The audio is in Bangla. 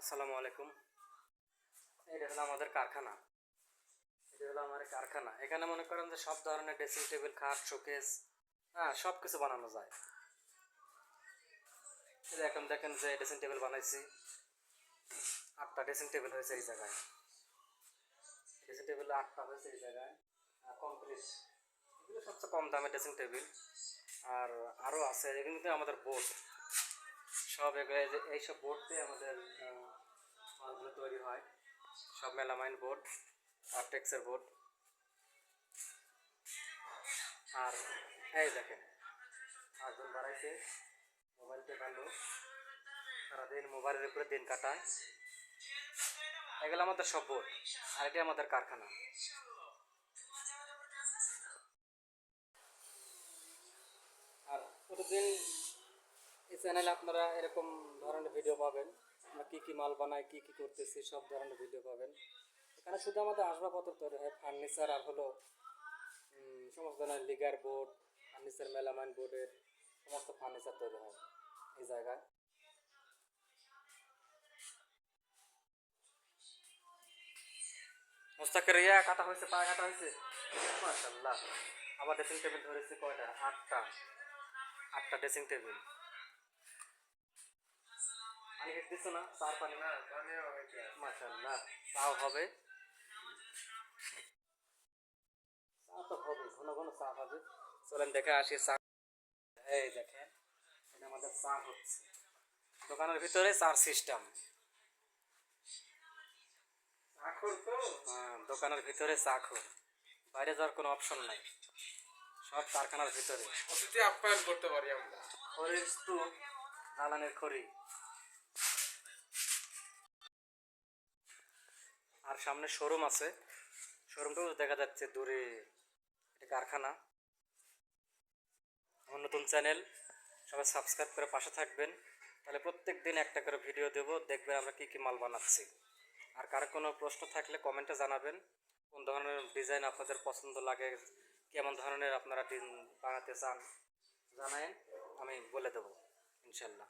আসসালামু আলাইকুম। এটা হলো আমাদের কারখানা। এটা হলো আমার কারখানা। এখানে মনে করেন যে সব ধরনের ড্রেসিং টেবিল, খাট, শোকেস, হ্যাঁ সব কিছু বানানো যায়। এই যে এখন দেখেন যে ড্রেসিং টেবিল বানাইছি, 8টা ড্রেসিং টেবিল হয়েছে এই জায়গায়। ড্রেসিং টেবিল 8টা হয়েছে এই জায়গায় কমপ্লিট। এগুলো সবচেয়ে কম দামে ড্রেসিং টেবিল। আর আরও আছে, এগুলো কিন্তু আমাদের বোর্ড। সব এগুলো এইসব বোর্ড দিয়ে আমাদের মালগুলো তৈরি হয়। সব মেলামাইন বোর্ড আর টেক্সের বোর্ড। আর এই দেখেন একজন বাড়াইছে মোবাইলটা ভালো, সারাদিন মোবাইলের উপরে দিন কাটায়। এগুলো আমাদের সব বোর্ড, আর এটি আমাদের কারখানা। আর প্রতিদিন এই চ্যানেলে আপনারা এরকম ধরনের ভিডিও পাবেন। আমরা কী কী মাল বানাই, কী কী করতেছি, সব ধরনের ভিডিও পাবেন। এখানে শুধু আমাদের আসবাবপত্র তৈরি হয়, ফার্নিচার আর হলো সমস্ত ধরনের লিগার বোর্ড, ফার্নিচার, মেলামাইন বোর্ডের সমস্ত ফার্নিচার তৈরি হয় এই জায়গায়। মোস্তাকের কাটা হয়েছে, পা কাটা হয়েছে, মাশাআল্লাহ। আবার ড্রেসিং টেবিল ধরেছে কয়টা? 8টা ড্রেসিং টেবিল। পানি হেঁটে দিচ্ছ না? চার পানি না, মাশাআল্লাহ। চাও হবে, চা তো হবে, ঘন ঘন চা হবে। চলেন দেখে আসি চা। এই দেখেন এটা আমাদের চা হচ্ছে দোকানের ভিতরে, চার সিস্টেম। হ্যাঁ, দোকানের ভিতরে চাখর, বাইরে যাওয়ার কোনো অপশন নাই, সব কারখানার ভিতরে। অতিথি আপ্যায়ন করতে পারি আমরা। খড়ির স্তূপ, জ্বালানির খড়ি। আর সামনে শোরুম আছে, শোরুমটাও দেখা যাচ্ছে দূরে। এটা কারখানা। আমার নতুন চ্যানেল, সবাই সাবস্ক্রাইব করে পাশে থাকবেন। তাহলে প্রত্যেক দিন একটা করে ভিডিও দেবো, দেখবেন আমরা কী কী মাল বানাচ্ছি। আর কারো কোনো প্রশ্ন থাকলে কমেন্টে জানাবেন, কোন ধরনের ডিজাইন আপনাদের পছন্দ লাগে, কেমন ধরনের আপনারা বানাতে চান জানায়েন, আমি বলে দেবো ইনশাল্লাহ।